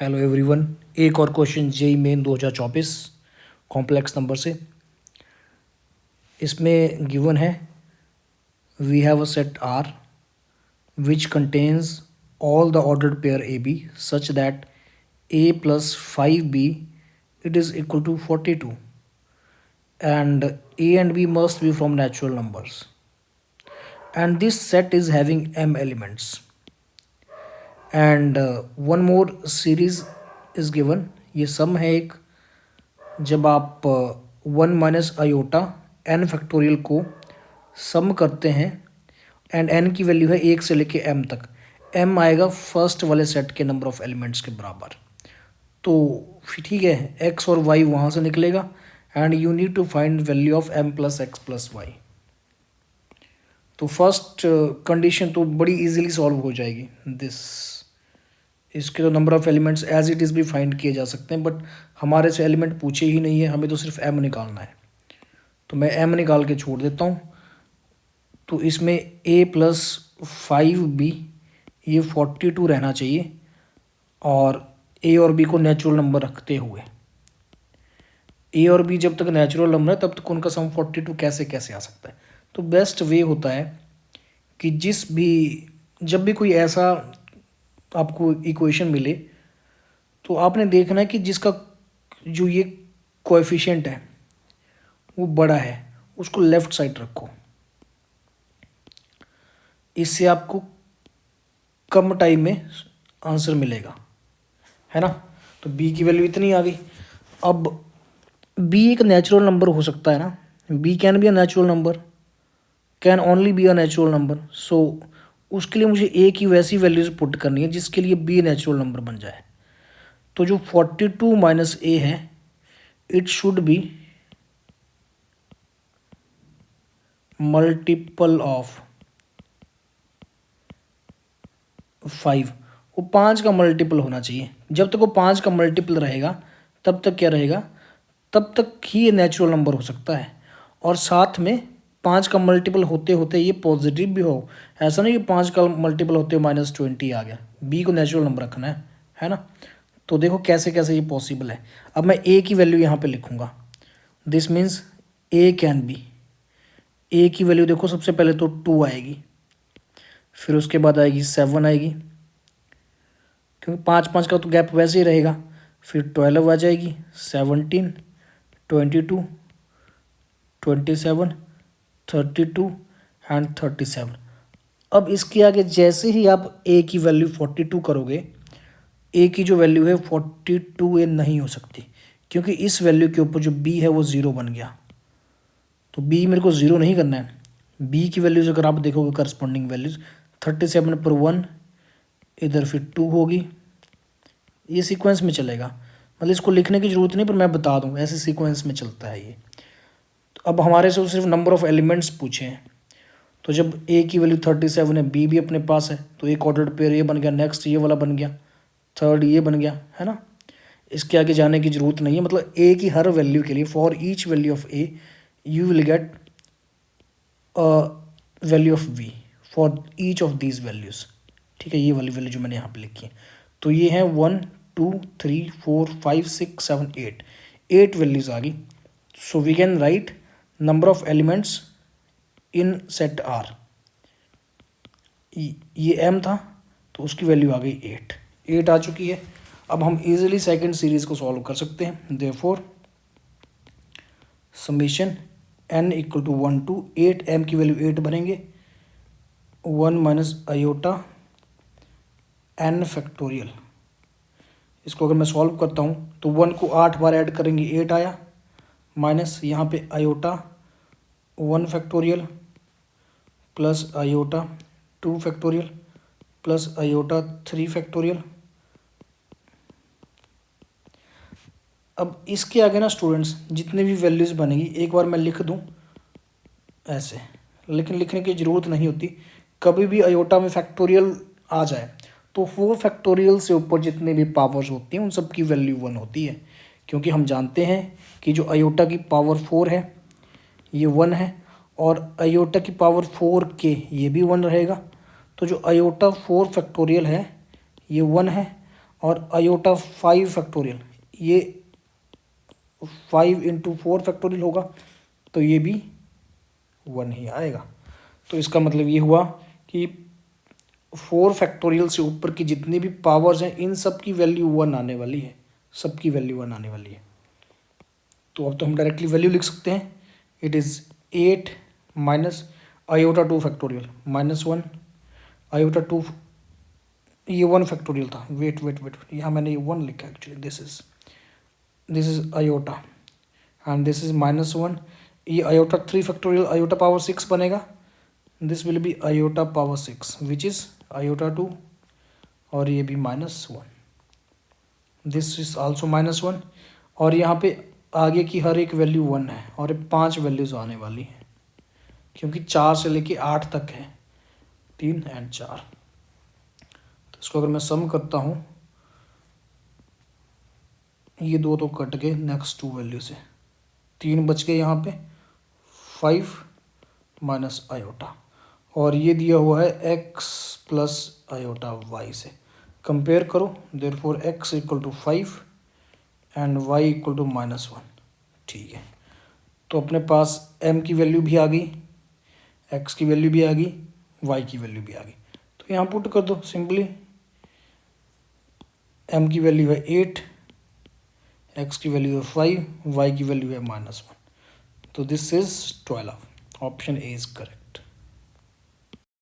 Hello everyone, एक और question JEE main 2024 complex number से। इसमें गिवन है we have a set R which contains all the ordered pair A B such that a plus 5b it is equal to 42 and a and b must be from natural numbers and this set is having m elements and one more series is given। ये सम है एक। जब आप 1 - iota n factorial को सम करते हैं and n की value है 1 से लेके m तक, m आएगा फर्स्ट वाले सेट के नंबर ऑफ एलिमेंट्स के बराबर। तो ठीक है, x और y वहाँ से निकलेगा and you need to find value of m plus X plus Y. तो फर्स्ट कंडीशन तो बड़ी इजीली सॉल्व हो जाएगी। इसके तो number of elements as it is भी फाइंड किए जा सकते हैं, बट हमारे से एलिमेंट पूछे ही नहीं है, हमें तो सिर्फ m निकालना है। तो मैं m निकाल के छोड़ देता हूँ। तो इसमें a प्लस 5b ये 42 रहना चाहिए और a और b को नेचुरल नंबर रखते हुए। a और b जब तक नेचुरल नंबर है तब तक उनका सम 42 कैसे कैसे आ सकता है। तो बेस्ट वे होता है कि जब भी कोई ऐसा आपको इक्वेशन मिले तो आपने देखना है कि जिसका जो ये कोएफिशिएंट है वो बड़ा है, उसको लेफ्ट साइड रखो। इससे आपको कम टाइम में आंसर मिलेगा, है ना। तो b की वैल्यू इतनी आ गई। अब b एक नेचुरल नंबर हो सकता है ना, b can be a natural number, can only be a natural number. So उसके लिए मुझे a की वैसी वैल्यूज पुट करनी है जिसके लिए b नेचुरल नंबर बन जाए। तो जो 42 माइनस a है it should be multiple of 5। वो 5 का मल्टीपल होना चाहिए। जब तक वो 5 का मल्टीपल रहेगा तब तक क्या रहेगा, तब तक ही ये नेचुरल नंबर हो सकता है। और साथ में 5 का मल्टीपल होते होते ये पॉजिटिव भी हो। ऐसा नहीं कि 5 का मल्टीपल होते -20 आ गया। b को नेचुरल नंबर रखना है ना। तो देखो कैसे कैसे ये पॉसिबल है। अब मैं a की वैल्यू यहाँ पे लिखूँगा। This means a can be. a की वैल्यू देखो, सबसे पहले तो 2 आएगी, फिर उसके बाद आएगी 7 आएगी, क्योंकि 5 का तो गैप वैसे ही रहेगा। फिर 12 आ जाएगी, 17, 22, 27, 32 एंड 37। अब इसके आगे जैसे ही आप a की वैल्यू 42 करोगे, a की जो वैल्यू है 42 ये नहीं हो सकती, क्योंकि इस वैल्यू के ऊपर जो b है वो 0 बन गया। तो b मेरे को 0 नहीं करना है। b की वैल्यूज अगर आप देखोगे करस्पॉन्डिंग वैल्यूज 37 पर 1, इधर फिर 2 होगी। ये सीक्वेंस में चलेगा, मतलब इसको लिखने की ज़रूरत नहीं, पर मैं बता दूँ ऐसे सीक्वेंस में चलता है ये। तो अब हमारे से सिर्फ नंबर ऑफ एलिमेंट्स पूछे हैं। तो जब a की वैल्यू 37 है, b भी अपने पास है, तो एक ऑर्डर्ड पेयर ये बन गया, नेक्स्ट ये वाला बन गया, थर्ड ये बन गया, है ना। इसके आगे जाने की ज़रूरत नहीं है। मतलब a की हर वैल्यू के लिए for each value of a you will get value of v for each of these values. ठीक है, ये वाली वैल्यू जो मैंने यहाँ पे लिखी है। तो ये है 1 2 3 4 5 6 7 8 वैल्यूज आ गई। So we can write number of elements in set R. ये m था तो उसकी वैल्यू आ गई 8 आ चुकी है। अब हम इजीली सेकंड सीरीज को सॉल्व कर सकते हैं। Therefore summation n equal to 1 to 8, m की वैल्यू 8 बनेंगे, 1 - आयोटा n फैक्टोरियल। इसको अगर मैं सॉल्व करता हूँ तो 1 को 8 बार ऐड करेंगे 8 आया, माइनस यहाँ पे iota 1 factorial plus iota 2 factorial plus iota 3 factorial. अब इसके आगे ना स्टूडेंट्स जितने भी वैल्यूज़ बनेगी एक बार मैं लिख दूँ ऐसे, लेकिन लिखने की ज़रूरत नहीं होती। कभी भी आयोटा में फैक्टोरियल आ जाए तो 4 फैक्टोरियल से ऊपर जितने भी पावर्स होती हैं उन सब की वैल्यू 1 होती है, क्योंकि हम जानते हैं कि जो आयोटा की पावर 4 है ये 1 है और आयोटा की पावर 4k ये भी 1 रहेगा। तो जो आयोटा 4 फैक्टोरियल है ये 1 है और आयोटा 5 फैक्टोरियल, ये 5 इंटू 4 फैक्टोरियल होगा, तो ये भी 1 ही आएगा। तो इसका मतलब ये हुआ कि 4 फैक्टोरियल से ऊपर की जितनी भी पावर्स हैं इन सब की वैल्यू 1 आने वाली है, सबकी वैल्यू 1 आने वाली है। तो अब तो हम डायरेक्टली वैल्यू लिख सकते हैं, it is 8 minus iota 2 factorial minus 1 iota 2, ये 1 फैक्टोरियल था, वेट वेट वेट, यहाँ मैंने ये 1 लिखा actually, this is iota and this is minus 1, ये आयोटा 3 फैक्टोरियल आयोटा पावर 6 बनेगा, this will be iota power 6 which is iota 2, और ये भी minus 1, this is also minus 1, और यहाँ पे आगे की हर एक वैल्यू 1 है, और 5 वैल्यूज आने वाली हैं क्योंकि 4 से लेके 8 तक है, 3 एंड 4। तो इसको अगर मैं सम करता हूँ, ये 2 तो कट गए नेक्स्ट 2 वैल्यू से, 3 बच गए यहाँ पे, 5 माइनस आयोटा, और ये दिया हुआ है x प्लस आयोटा y से, कंपेयर करो, therefore x equal to 5 and y equal to minus 1। ठीक है, तो अपने पास m की वैल्यू भी आ गई, x की वैल्यू भी आ गई, y की वैल्यू भी आ गई। तो यहाँ पुट कर दो सिंपली, m की वैल्यू है 8, x की वैल्यू है 5, y की वैल्यू है माइनस 1, तो this is 12, option A is correct.